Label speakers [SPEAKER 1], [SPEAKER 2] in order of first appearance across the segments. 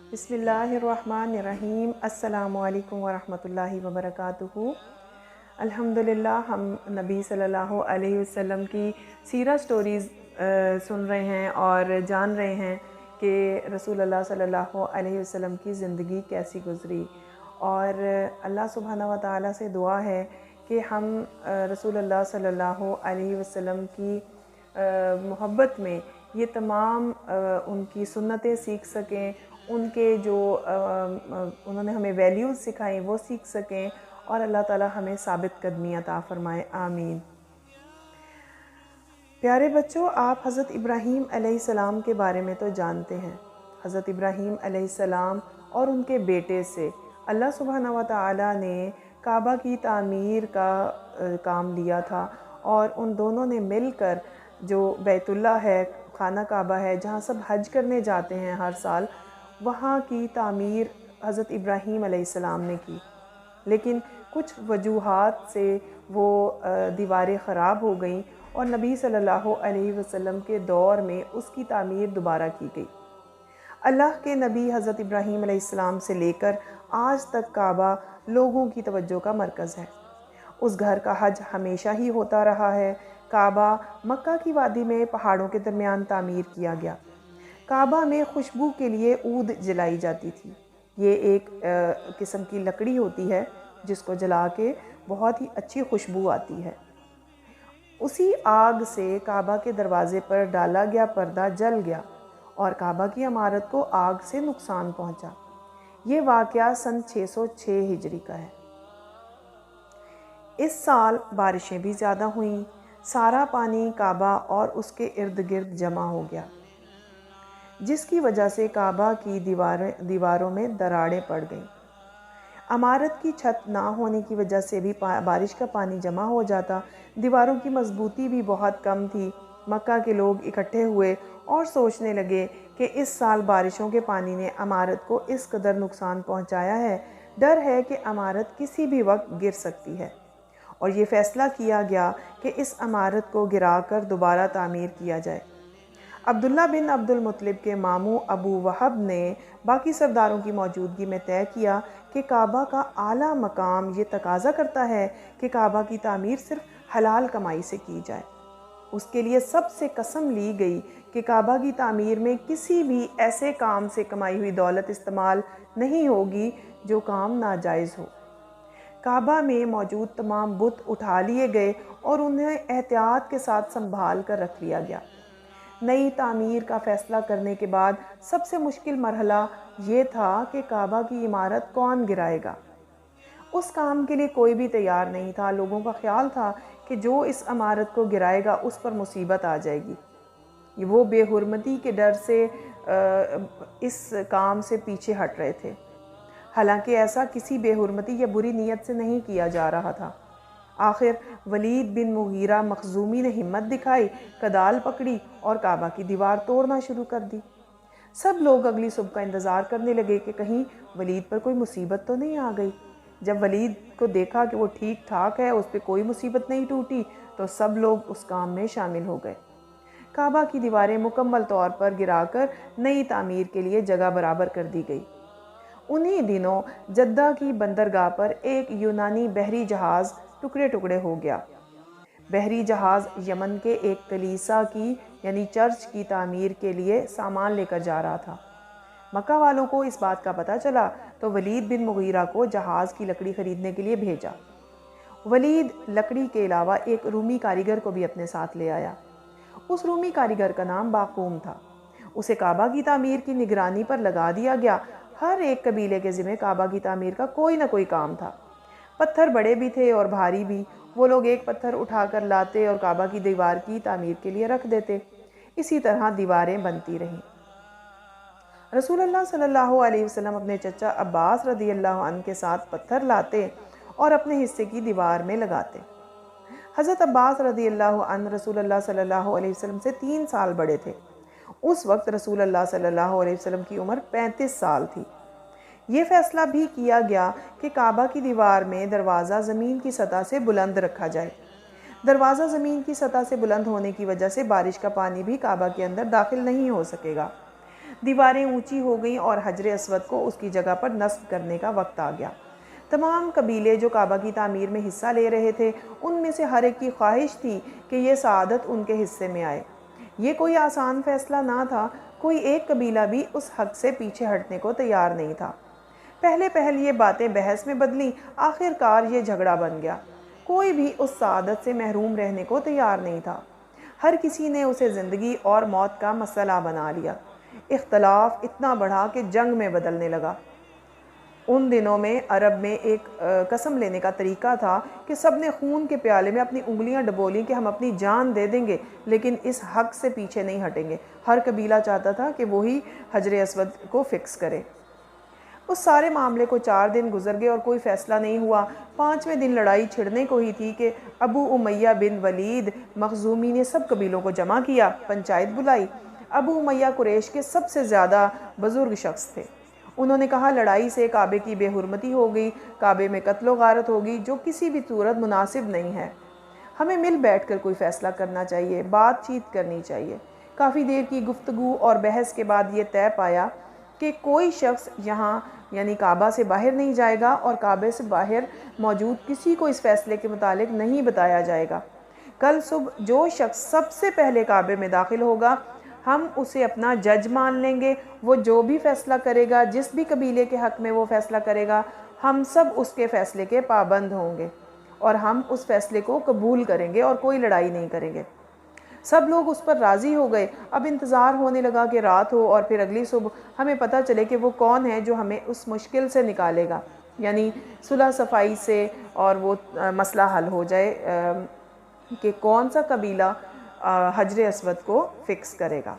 [SPEAKER 1] बिस्मिल्लाहिर्रहमानिर्रहीम। अस्सलामुअलैकुम वरहमतुल्लाहि वबरकातुहू। अल्हम्दुलिल्लाह, हम नबी सल्लल्लाहु अलैहि वसल्लम की सीरत स्टोरीज़ सुन रहे हैं और जान रहे हैं कि रसूलुल्लाह सल्लल्लाहु अलैहि वसल्लम की ज़िंदगी कैसी गुज़री। और अल्लाह सुब्हानहू व तआला से दुआ है कि हम रसूलुल्लाह सल्लल्लाहु अलैहि वसल्लम की मोहब्बत में ये तमाम उनकी सुन्नतें सीख सकें, उनके जो उन्होंने हमें वैल्यूज़ सिखाई वो सीख सकें और अल्लाह ताला हमें साबित कदमी अता फ़रमाए, आमीन। प्यारे बच्चों, आप हज़रत इब्राहीम अलैहिस्सलाम के बारे में तो जानते हैं। हज़रत इब्राहीम अलैहिस्सलाम और उनके बेटे से अल्लाह सुब्हानहू व तआला ने काबा की तामीर का काम लिया था और उन दोनों ने मिलकर जो बैतुल्ला है, खाना काबा है, जहाँ सब हज करने जाते हैं हर साल, वहाँ की तामीर हज़रत इब्राहीम अलैहिस्सलाम ने की। लेकिन कुछ वजूहात से वो दीवारें ख़राब हो गईं और नबी सल्लल्लाहु अलैहि वसल्लम के दौर में उसकी तामीर दोबारा की गई। अल्लाह के नबी हज़रत इब्राहीम अलैहिस्सलाम से लेकर आज तक काबा लोगों की तवज्जो का मरकज़ है। उस घर का हज हमेशा ही होता रहा है। काबा मक्का की वादी में पहाड़ों के दरमियान तामीर किया गया। काबा में खुशबू के लिए ऊद जलाई जाती थी। ये एक किस्म की लकड़ी होती है जिसको जला के बहुत ही अच्छी खुशबू आती है। उसी आग से काबा के दरवाज़े पर डाला गया पर्दा जल गया और काबा की इमारत को आग से नुकसान पहुंचा। ये वाक़या सन 606 हिजरी का है। इस साल बारिशें भी ज़्यादा हुईं। सारा पानी काबा और उसके इर्द गिर्द जमा हो गया, जिसकी वजह से काबा की दीवारों में दरारें पड़ गईं। इमारत की छत ना होने की वजह से भी बारिश का पानी जमा हो जाता। दीवारों की मजबूती भी बहुत कम थी। मक्का के लोग इकट्ठे हुए और सोचने लगे कि इस साल बारिशों के पानी ने इमारत को इस कदर नुकसान पहुंचाया है, डर है कि इमारत किसी भी वक्त गिर सकती है। और ये फ़ैसला किया गया कि इस इमारत को गिराकर दोबारा तामीर किया जाए। अब्दुल्ला बिन अब्दुल मुत्तलिब के मामू अबू वहब ने बाकी सरदारों की मौजूदगी में तय किया कि काबा का आला मकाम ये तकाज़ा करता है कि काबा की तामीर सिर्फ हलाल कमाई से की जाए। उसके लिए सबसे कसम ली गई कि काबा की तामीर में किसी भी ऐसे काम से कमाई हुई दौलत इस्तेमाल नहीं होगी जो काम नाजायज़ हो। काबा में मौजूद तमाम बुत उठा लिए गए और उन्हें एहतियात के साथ संभाल कर रख लिया गया। नई तामीर का फ़ैसला करने के बाद सबसे मुश्किल मरहला ये था कि काबा की इमारत कौन गिराएगा। उस काम के लिए कोई भी तैयार नहीं था। लोगों का ख्याल था कि जो इस इमारत को गिराएगा उस पर मुसीबत आ जाएगी। वो बेहुरमती के डर से इस काम से पीछे हट रहे थे। हालांकि ऐसा किसी बेहुरमती या बुरी नीयत से नहीं किया जा रहा था। आखिर वलीद बिन मुगीरा मखजूमी ने हिम्मत दिखाई, कदाल पकड़ी और काबा की दीवार तोड़ना शुरू कर दी। सब लोग अगली सुबह का इंतज़ार करने लगे कि कहीं वलीद पर कोई मुसीबत तो नहीं आ गई। जब वलीद को देखा कि वो ठीक ठाक है, उस पर कोई मुसीबत नहीं टूटी, तो सब लोग उस काम में शामिल हो गए। काबा की दीवारें मुकम्मल तौर पर गिराकर नई तामीर के लिए जगह बराबर कर दी गई। उन्हीं दिनों जद्दा की बंदरगाह पर एक यूनानी बहरी जहाज़ टुकड़े टुकड़े हो गया। बहरी जहाज़ यमन के एक कलीसा की यानी चर्च की तामीर के लिए सामान लेकर जा रहा था। मक्का वालों को इस बात का पता चला तो वलीद बिन मुगीरा को जहाज़ की लकड़ी खरीदने के लिए भेजा। वलीद लकड़ी के अलावा एक रूमी कारीगर को भी अपने साथ ले आया। उस रूमी कारीगर का नाम बाकूम था। उसे काबा की तामीर की निगरानी पर लगा दिया गया। हर एक कबीले के ज़िम्मे काबा की तामीर का कोई ना कोई काम था। पत्थर बड़े भी थे और भारी भी। वो लोग एक पत्थर उठाकर लाते और काबा की दीवार की तामीर के लिए रख देते। इसी तरह दीवारें बनती रहीं। रसूलुल्लाह सल्लल्लाहु अलैहि वसल्लम अपने चचा अब्बास रज़ियल्लाहु अन्हु के साथ पत्थर लाते और अपने हिस्से की दीवार में लगाते। हज़रत अब्बास रज़ियल्लाहु अन्हु रसूलुल्लाह सल्लल्लाहु अलैहि वसल्लम से 3 साल बड़े थे। उस वक्त रसूलुल्लाह सल्लल्लाहु अलैहि वसल्लम की उम्र 35 साल थी। ये फ़ैसला भी किया गया कि काबा की दीवार में दरवाज़ा ज़मीन की सतह से बुलंद रखा जाए। दरवाज़ा ज़मीन की सतह से बुलंद होने की वजह से बारिश का पानी भी काबा के अंदर दाखिल नहीं हो सकेगा। दीवारें ऊंची हो गईं और हजर अस्वद को उसकी जगह पर नस्ब करने का वक्त आ गया। तमाम कबीले जो काबा की तामीर में हिस्सा ले रहे थे, उनमें से हर एक की ख्वाहिश थी कि ये सआदत उनके हिस्से में आए। ये कोई आसान फैसला ना था। कोई एक कबीला भी उस हक से पीछे हटने को तैयार नहीं था। पहले पहल ये बातें बहस में बदली, आखिरकार ये झगड़ा बन गया। कोई भी उस सआदत से महरूम रहने को तैयार नहीं था। हर किसी ने उसे ज़िंदगी और मौत का मसला बना लिया। इख्तलाफ इतना बढ़ा कि जंग में बदलने लगा। उन दिनों में अरब में एक कसम लेने का तरीका था कि सब ने खून के प्याले में अपनी उंगलियां डबोली कि हम अपनी जान दे देंगे लेकिन इस हक से पीछे नहीं हटेंगे। हर कबीला चाहता था कि वही हजर अस्वद को फ़िक्स करे। उस सारे मामले को 4 दिन गुजर गए और कोई फ़ैसला नहीं हुआ। 5वें दिन लड़ाई छिड़ने को ही थी कि अबू उमैया बिन वलीद मखजूमी ने सब कबीलों को जमा किया, पंचायत बुलाई। अबू उमैया कुरैश के सबसे ज़्यादा बुजुर्ग शख्स थे। उन्होंने कहा, लड़ाई से काबे की बेहुरमती हो गई, काबे में कत्लो गारत होगी, जो किसी भी सूरत मुनासिब नहीं है। हमें मिल बैठकर कोई फ़ैसला करना चाहिए, बातचीत करनी चाहिए। काफ़ी देर की गुफ्तगू और बहस के बाद ये तय पाया कि कोई शख्स यहाँ यानी काबा से बाहर नहीं जाएगा और काबे से बाहर मौजूद किसी को इस फ़ैसले के मुतालिक नहीं बताया जाएगा। कल सुबह जो शख्स सबसे पहले काबे में दाखिल होगा, हम उसे अपना जज मान लेंगे। वो जो भी फ़ैसला करेगा, जिस भी कबीले के हक़ में वो फ़ैसला करेगा, हम सब उसके फ़ैसले के पाबंद होंगे और हम उस फ़ैसले को कबूल करेंगे और कोई लड़ाई नहीं करेंगे। सब लोग उस पर राज़ी हो गए। अब इंतज़ार होने लगा कि रात हो और फिर अगली सुबह हमें पता चले कि वो कौन है जो हमें उस मुश्किल से निकालेगा, यानी सुलह सफ़ाई से, और वो मसला हल हो जाए कि कौन सा कबीला हजर अस्वद को फ़िक्स करेगा।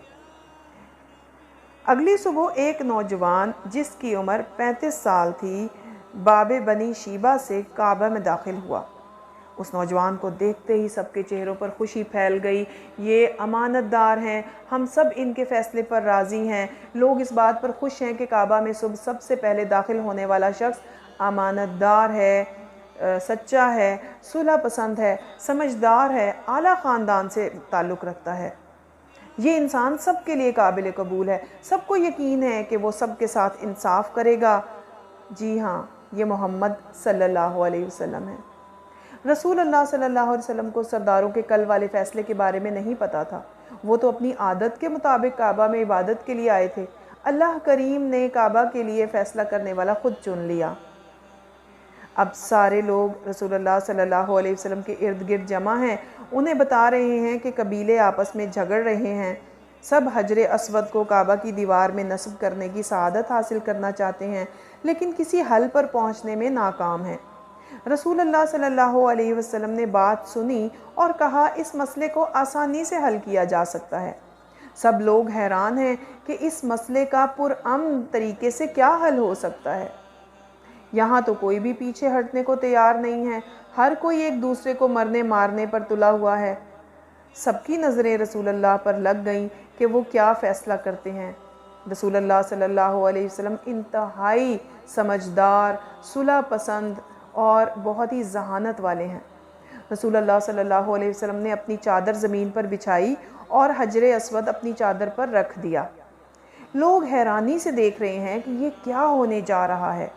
[SPEAKER 1] अगली सुबह एक नौजवान जिसकी उम्र 35 साल थी, बाबे बनी शीबा से काबा में दाखिल हुआ। उस नौजवान को देखते ही सबके चेहरों पर खुशी फैल गई। ये अमानतदार हैं, हम सब इनके फ़ैसले पर राज़ी हैं। लोग इस बात पर खुश हैं कि काबा में सुबह सबसे पहले दाखिल होने वाला शख्स अमानतदार है, सच्चा है, सुलह पसंद है, समझदार है, आला ख़ानदान से ताल्लुक़ रखता है। ये इंसान सबके लिए काबिल कबूल है। सबको यकीन है कि वो सबके साथ इंसाफ करेगा। जी हाँ, ये मोहम्मद सल्लल्लाहु अलैहि वसल्लम है। रसूल अल्लाह सल्लल्लाहु अलैहि वसल्लम को सरदारों के कल वाले फ़ैसले के बारे में नहीं पता था। वो तो अपनी आदत के मुताबिक काबा में इबादत के लिए आए थे। अल्लाह करीम ने काबा के लिए फ़ैसला करने वाला ख़ुद चुन लिया। अब सारे लोग रसूलुल्लाह सल्लल्लाहु अलैहि वसल्लम के इर्द गिर्द जमा हैं। उन्हें बता रहे हैं कि कबीले आपस में झगड़ रहे हैं। सब हजर अस्वद को काबा की दीवार में नस्ब करने की सआदत हासिल करना चाहते हैं, लेकिन किसी हल पर पहुंचने में नाकाम हैं। रसूलुल्लाह सल्लल्लाहु अलैहि वसल्लम ने बात सुनी और कहा, इस मसले को आसानी से हल किया जा सकता है। सब लोग हैरान हैं कि इस मसले का पुरअमन तरीके से क्या हल हो सकता है। यहाँ तो कोई भी पीछे हटने को तैयार नहीं है। हर कोई एक दूसरे को मरने मारने पर तुला हुआ है। सबकी नज़रें रसूलुल्लाह पर लग गईं कि वो क्या फ़ैसला करते हैं। रसूलुल्लाह सल्लल्लाहु अलैहि वसल्लम इंतहाई समझदार, सुलह पसंद और बहुत ही जहानत वाले हैं। रसूलुल्लाह सल्लल्लाहु अलैहि वसल्लम ने अपनी चादर ज़मीन पर बिछाई और हजर अस्वद अपनी चादर पर रख दिया। लोग हैरानी से देख रहे हैं कि ये क्या होने जा रहा है।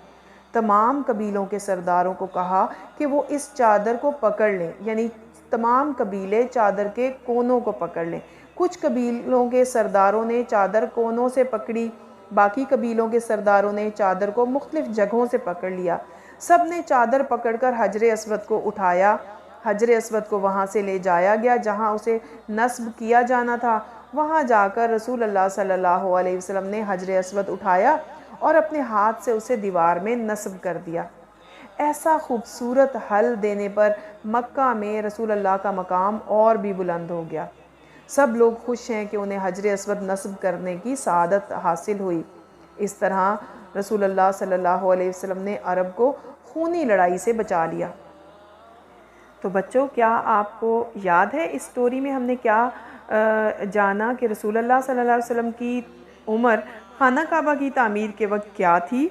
[SPEAKER 1] तमाम कबीलों के सरदारों को कहा कि वो इस चादर को पकड़ लें, यानी तमाम कबीले चादर के कोनों को पकड़ लें। कुछ कबीलों के सरदारों ने चादर कोनों से पकड़ी, बाकी कबीलों के सरदारों ने चादर को मुख्तलिफ जगहों से पकड़ लिया। सब ने चादर पकड़कर हजर अस्वद को उठाया। हजर अस्वद को वहाँ से ले जाया गया जहाँ उसे नस्ब किया जाना था। वहाँ जाकर रसूलुल्लाह सल्लल्लाहु अलैहि वसल्लम ने हजर अस्वद उठाया और अपने हाथ से उसे दीवार में नस्ब कर दिया। ऐसा खूबसूरत हल देने पर मक्का में रसूलुल्लाह का मकाम और भी बुलंद हो गया। सब लोग खुश हैं कि उन्हें हजर अस्वद नस्ब करने की सआदत हासिल हुई। इस तरह रसूलुल्लाह सल्लल्लाहु अलैहि वसल्लम ने अरब को खूनी लड़ाई से बचा लिया। तो बच्चों, क्या आपको याद है इस स्टोरी में हमने क्या जाना कि रसूलुल्लाह सल्लल्लाहु अलैहि वसल्लम की उम्र खाना काबा की तामीर के वक्त क्या थी?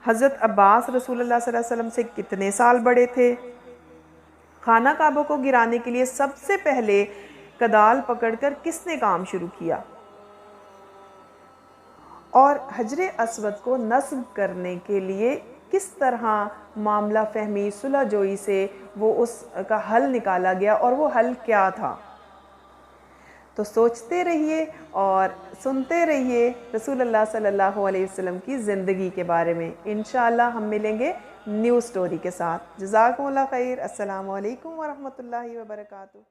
[SPEAKER 1] हज़रत अब्बास रसूलुल्लाह सल्लल्लाहु अलैहि वसल्लम से कितने साल बड़े थे? खाना काबा को गिराने के लिए सबसे पहले कदाल पकड़कर किसने काम शुरू किया? और हजर अस्वद को नस्ब करने के लिए किस तरह मामला फहमी सुलह जोई से वो उसका हल निकाला गया और वो हल क्या था। तो सोचते रहिए और सुनते रहिए रसूलुल्लाह सल्लल्लाहु अलैहि वसल्लम की ज़िंदगी के बारे में। इंशाअल्लाह हम मिलेंगे न्यू स्टोरी के साथ। जज़ाकुमुल्लाह खैर। अस्सलामु अलैकुम व रहमतुल्लाहि व बरकातुहू।